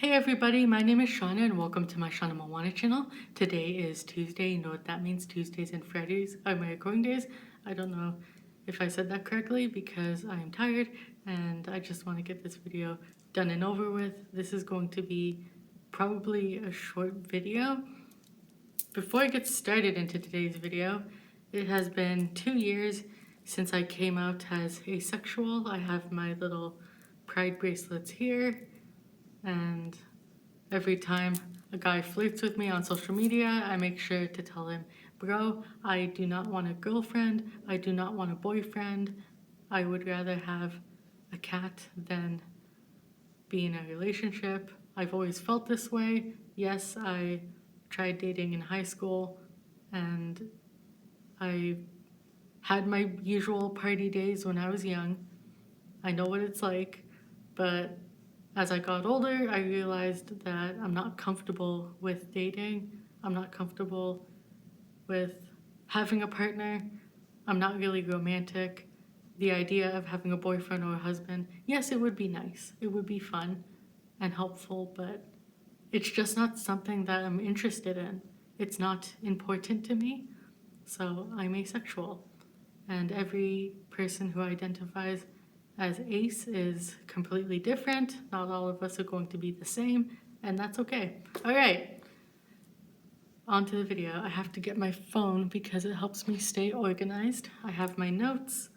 Hey everybody, my name is Shauna and welcome to my Shauna Moana channel. Today is Tuesday. You know what that means. Tuesdays and Fridays are my recording days. I don't know if I said that correctly because I am tired and I just want to get this video done and over with. This is going to be probably a short video. Before I get started into today's video, it has been 2 years since I came out as asexual. I have my little pride bracelets here, and every time a guy flirts with me on social media, I make sure to tell him, bro, I do not want a girlfriend. I do not want a boyfriend. I would rather have a cat than be in a relationship. I've always felt this way. Yes, I tried dating in high school and I had my usual party days when I was young. I know what it's like, but as I got older, I realized that I'm not comfortable with dating. I'm not comfortable with having a partner. I'm not really romantic. The idea of having a boyfriend or a husband, yes, it would be nice. It would be fun and helpful, but it's just not something that I'm interested in. It's not important to me, so I'm asexual. And every person who identifies as ace is completely different. Not all of us are going to be the same, and that's okay. All right, on to the video. I have to get my phone because it helps me stay organized. I have my notes.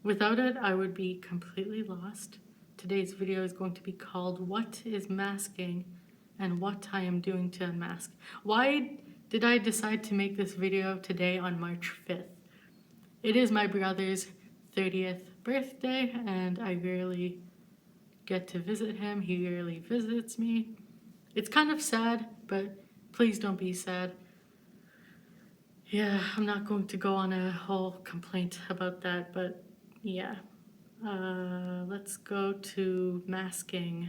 Without it, I would be completely lost. Today's video is going to be called What is Masking and What I Am Doing to Unmask. Why did I decide to make this video today on March 5th? It is my brother's 30th birthday, and I rarely get to visit him. He rarely visits me. It's kind of sad, but please don't be sad. Yeah, I'm not going to go on a whole complaint about that, but yeah. Let's go to masking.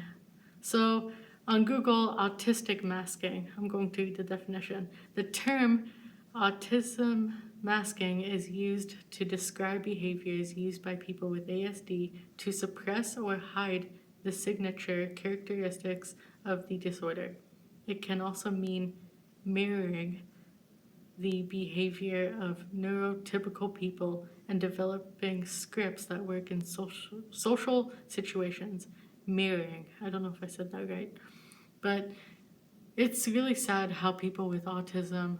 So on Google, autistic masking, I'm going to read the definition. The term autism masking is used to describe behaviors used by people with ASD to suppress or hide the signature characteristics of the disorder. It can also mean mirroring the behavior of neurotypical people and developing scripts that work in social situations. Mirroring. I don't know if I said that right. But it's really sad how people with autism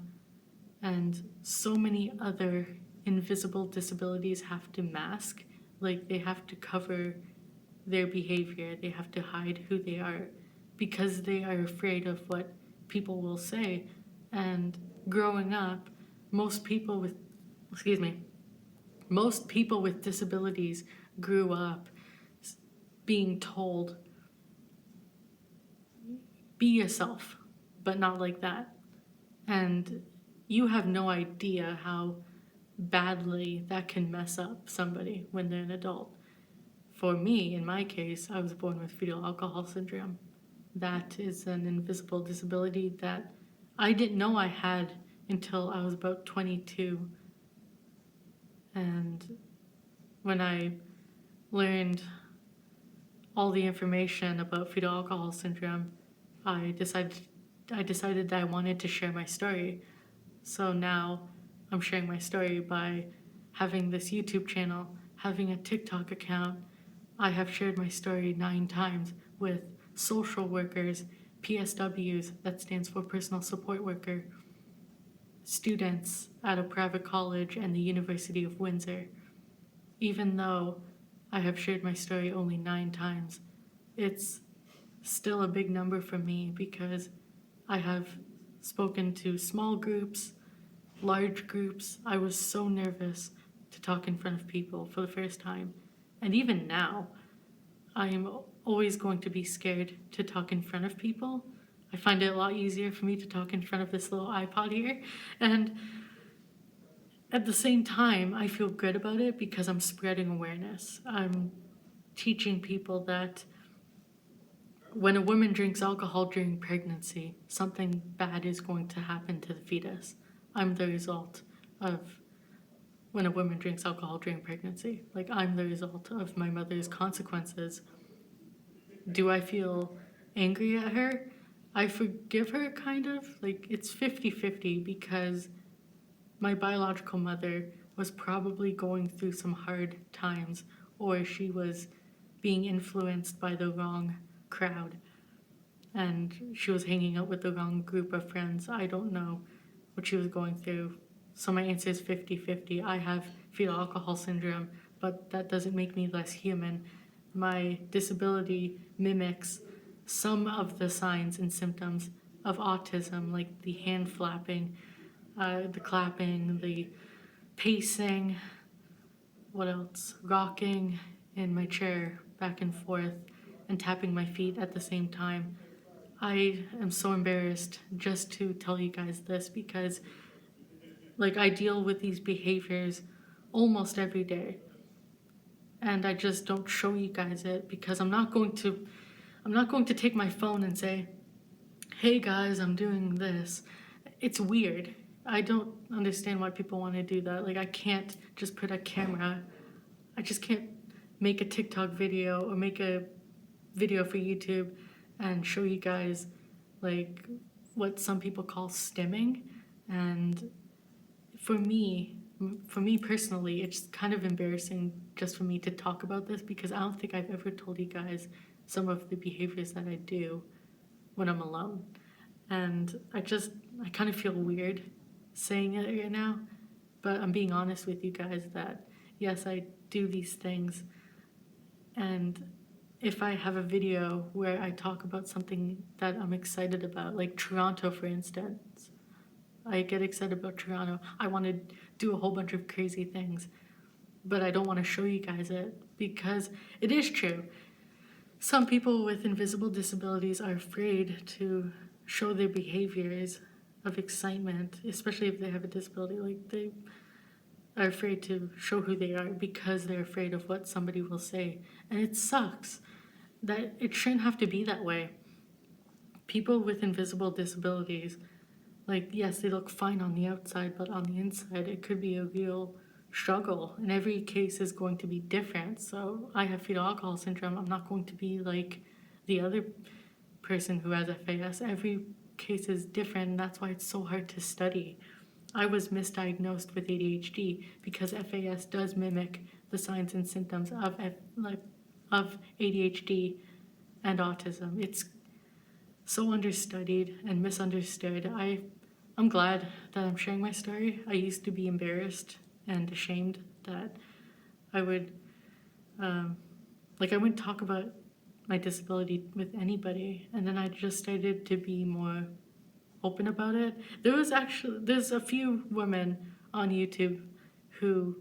and so many other invisible disabilities have to mask. Like, they have to cover their behavior, they have to hide who they are because they are afraid of what people will say. And growing up, most people with disabilities grew up being told, be yourself, but not like that. And you have no idea how badly that can mess up somebody when they're an adult. For me, in my case, I was born with fetal alcohol syndrome. That is an invisible disability that I didn't know I had until I was about 22. And when I learned all the information about fetal alcohol syndrome, I decided that I wanted to share my story. So now I'm sharing my story by having this YouTube channel, having a TikTok account. I have shared my story 9 times with social workers, PSWs, that stands for personal support worker, students at a private college and the University of Windsor. Even though I have shared my story only 9 times, it's still a big number for me because I have spoken to small groups, large groups. I was so nervous to talk in front of people for the first time. And even now, I am always going to be scared to talk in front of people. I find it a lot easier for me to talk in front of this little iPod here. And at the same time, I feel good about it because I'm spreading awareness. I'm teaching people that when a woman drinks alcohol during pregnancy, something bad is going to happen to the fetus. I'm the result of when a woman drinks alcohol during pregnancy. Like, I'm the result of my mother's consequences. Do I feel angry at her. I forgive her, kind of. Like, it's 50-50 because my biological mother was probably going through some hard times, or she was being influenced by the wrong crowd and she was hanging out with the wrong group of friends. I don't know what she was going through. So my answer is 50-50. I have fetal alcohol syndrome, but that doesn't make me less human. My disability mimics some of the signs and symptoms of autism, like the hand flapping, the clapping, the pacing, what else? Rocking in my chair back and forth and tapping my feet at the same time. I am so embarrassed just to tell you guys this because like I deal with these behaviors almost every day and I just don't show you guys it because I'm not going to take my phone and say, "Hey guys, I'm doing this." It's weird. I don't understand why people want to do that. Like I can't just put a camera. I just can't make a TikTok video or make a video for YouTube and show you guys like what some people call stimming. And for me, for me personally, it's kind of embarrassing just for me to talk about this because I don't think I've ever told you guys some of the behaviors that I do when I'm alone. And I kind of feel weird saying it right now, but I'm being honest with you guys that yes, I do these things. And if I have a video where I talk about something that I'm excited about, like Toronto, for instance, I get excited about Toronto. I want to do a whole bunch of crazy things, but I don't want to show you guys it because it is true. Some people with invisible disabilities are afraid to show their behaviors of excitement, especially if they have a disability. Like they are afraid to show who they are because they're afraid of what somebody will say. And it sucks that it shouldn't have to be that way. People with invisible disabilities, like, yes, they look fine on the outside, but on the inside, it could be a real struggle. And every case is going to be different. So I have fetal alcohol syndrome. I'm not going to be like the other person who has FAS. Every case is different. And that's why it's so hard to study. I was misdiagnosed with ADHD because FAS does mimic the signs and symptoms of ADHD and autism. It's so understudied and misunderstood. I'm glad that I'm sharing my story. I used to be embarrassed and ashamed that I would, I wouldn't talk about my disability with anybody. And then I just started to be more open about it. There's a few women on YouTube who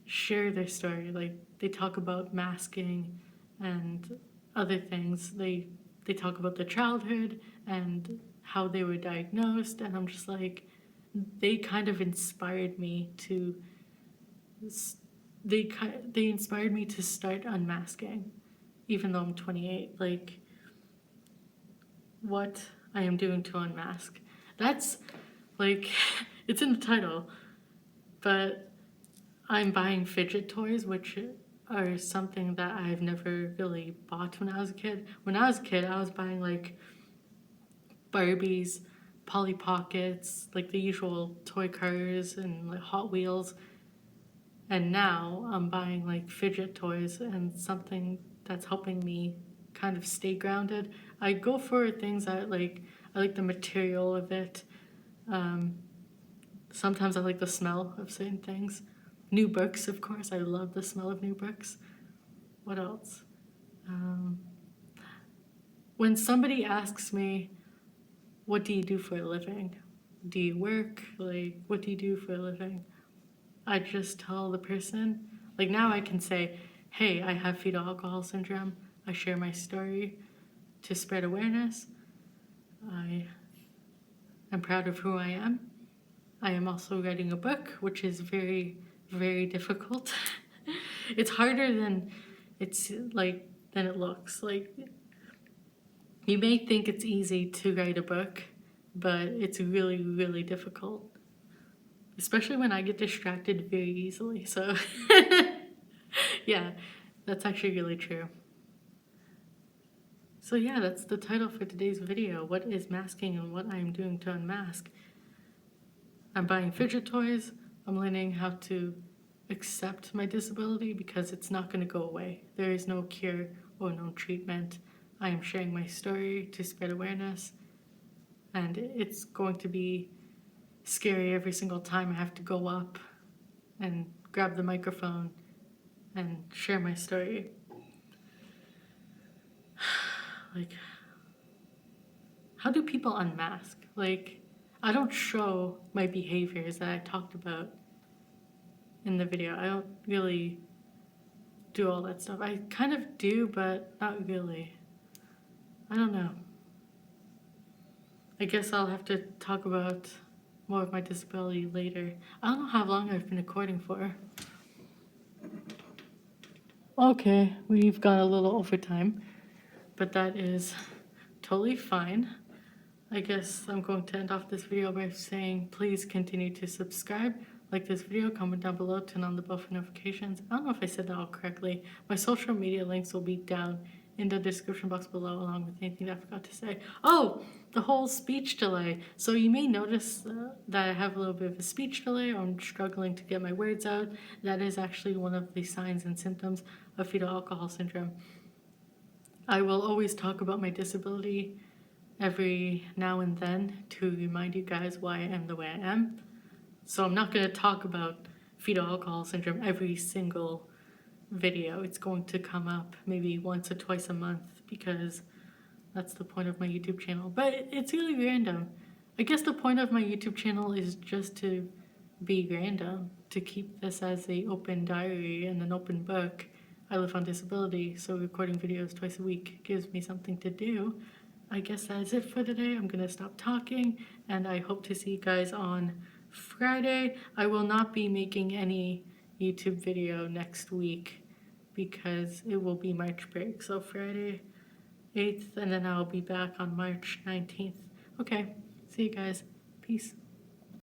share their story. Like they talk about masking and other things. They talk about their childhood and how they were diagnosed, and I'm just like, they kind of inspired me to. They inspired me to start unmasking, even though I'm 28. Like, what I am doing to unmask. That's like, it's in the title, but I'm buying fidget toys, which are something that I've never really bought when I was a kid. When I was a kid, I was buying like Barbies, Polly Pockets, like the usual toy cars and like Hot Wheels. And now I'm buying like fidget toys and something that's helping me kind of stay grounded. I go for things that I like the material of it. Sometimes I like the smell of certain things. New books, of course. I love the smell of new books. What else? When somebody asks me, what do you do for a living? Do you work? Like, what do you do for a living? I just tell the person. Like now I can say, hey, I have fetal alcohol syndrome. I share my story to spread awareness. I am proud of who I am. I am also writing a book, which is very, very difficult. It's harder than it looks. Like you may think it's easy to write a book, but it's really, really difficult. Especially when I get distracted very easily. So yeah, that's actually really true. So yeah, that's the title for today's video. What is masking and what I'm doing to unmask? I'm buying fidget toys. I'm learning how to accept my disability because it's not going to go away. There is no cure or no treatment. I am sharing my story to spread awareness, and it's going to be scary every single time I have to go up and grab the microphone and share my story. Like, how do people unmask? Like, I don't show my behaviors that I talked about in the video. I don't really do all that stuff. I kind of do, but not really. I don't know. I guess I'll have to talk about more of my disability later. I don't know how long I've been recording for. Okay, we've gone a little overtime, but that is totally fine. I guess I'm going to end off this video by saying please continue to subscribe, like this video, comment down below, turn on the bell for notifications. I don't know if I said that all correctly. My social media links will be down in the description box below along with anything that I forgot to say. Oh, the whole speech delay. So you may notice that I have a little bit of a speech delay, or I'm struggling to get my words out. That is actually one of the signs and symptoms of fetal alcohol syndrome. I will always talk about my disability every now and then to remind you guys why I am the way I am. So I'm not going to talk about fetal alcohol syndrome every single video. It's going to come up maybe once or twice a month because that's the point of my YouTube channel. But it's really random. I guess the point of my YouTube channel is just to be random, to keep this as an open diary and an open book. I live on disability, so recording videos twice a week gives me something to do. I guess that's it for today. I'm going to stop talking, and I hope to see you guys on Friday. I will not be making any YouTube video next week because it will be March break. So Friday 8th, and then I'll be back on March 19th. Okay, see you guys. Peace.